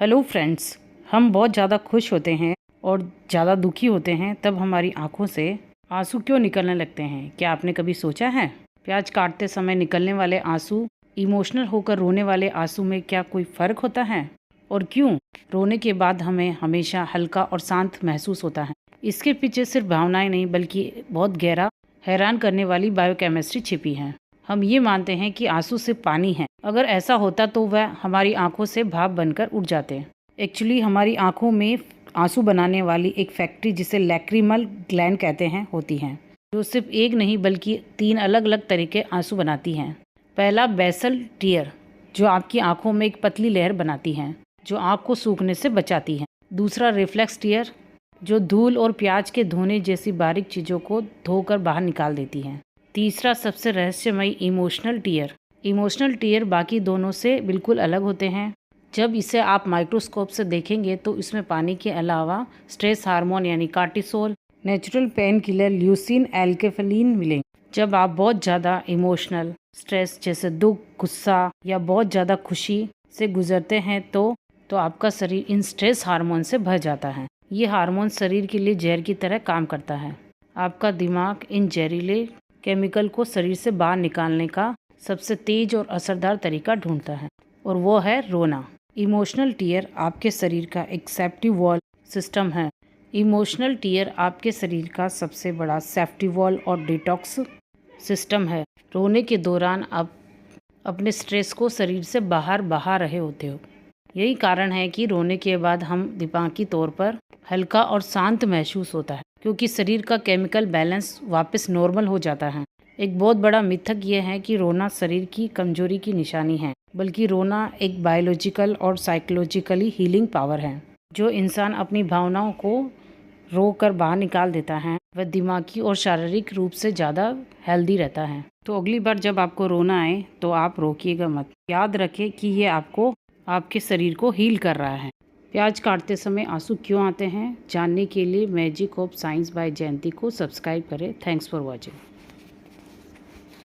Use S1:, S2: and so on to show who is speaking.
S1: Hello friends, हम बहुत ज़्यादा खुश होते हैं और ज़्यादा दुखी होते हैं तब हमारी आंखों से आंसू क्यों निकलने लगते हैं। क्या आपने कभी सोचा है? प्याज काटते समय निकलने वाले आंसू इमोशनल होकर रोने वाले आंसू में क्या कोई फ़र्क होता है? और क्यों रोने के बाद हमें हमेशा हल्का और शांत महसूस होता है? इसके पीछे सिर्फ भावनाएं नहीं बल्कि बहुत गहरा हैरान करने वाली बायोकेमिस्ट्री छिपी है। हम ये मानते हैं कि आंसू सिर्फ पानी है। अगर ऐसा होता तो वह हमारी आंखों से भाप बनकर उड़ जाते। एक्चुअली हमारी आंखों में आंसू बनाने वाली एक फैक्ट्री जिसे लैक्रिमल ग्लैंड कहते हैं होती है, जो सिर्फ एक नहीं बल्कि 3 अलग अलग तरीके आंसू बनाती हैं। पहला बेसल टीयर, जो आपकी आंखों में एक पतली लहर बनाती है जो आंख को सूखने से बचाती है। दूसरा रिफ्लेक्स टीयर, जो धूल और प्याज के धोने जैसी बारीक चीज़ों को धोकर बाहर निकाल देती है। तीसरा सबसे रहस्यमयी इमोशनल टीयर। इमोशनल टीयर बाकी दोनों से बिल्कुल अलग होते हैं। जब इसे आप माइक्रोस्कोप से देखेंगे तो इसमें पानी के अलावा स्ट्रेस हार्मोन यानी cortisol, natural pain killer leucine, enkephalin मिलेंगे। जब आप बहुत ज़्यादा इमोशनल स्ट्रेस जैसे दुख, गुस्सा या बहुत ज़्यादा खुशी से गुजरते हैं तो आपका शरीर इन स्ट्रेस हार्मोन से भर जाता है। ये हार्मोन शरीर के लिए जहर की तरह काम करता है। आपका दिमाग इन जहरीले केमिकल को शरीर से बाहर निकालने का सबसे तेज और असरदार तरीका ढूंढता है, और वो है रोना। इमोशनल टीयर आपके शरीर का एक सेफ्टी वॉल सिस्टम है। इमोशनल टीयर आपके शरीर का सबसे बड़ा सेफ्टी वॉल और डिटॉक्स सिस्टम है। रोने के दौरान आप अपने स्ट्रेस को शरीर से बाहर बहा रहे होते हो। यही कारण है कि रोने के बाद हम दिमागी तौर पर हल्का और शांत महसूस होता है, क्योंकि शरीर का केमिकल बैलेंस वापस नॉर्मल हो जाता है। एक बहुत बड़ा मिथक ये है कि रोना शरीर की कमजोरी की निशानी है, बल्कि रोना एक बायोलॉजिकल और साइकोलॉजिकली हीलिंग पावर है। जो इंसान अपनी भावनाओं को रो कर बाहर निकाल देता है वह दिमागी और शारीरिक रूप से ज़्यादा हेल्दी रहता है। तो अगली बार जब आपको रोना आए तो आप रोकिएगा मत। याद रखें कि ये आपको आपके शरीर को हील कर रहा है। प्याज काटते समय आंसू क्यों आते हैं, जानने के लिए मैजिक ऑफ साइंस बाय जयंती को सब्सक्राइब करें। Thanks for watching.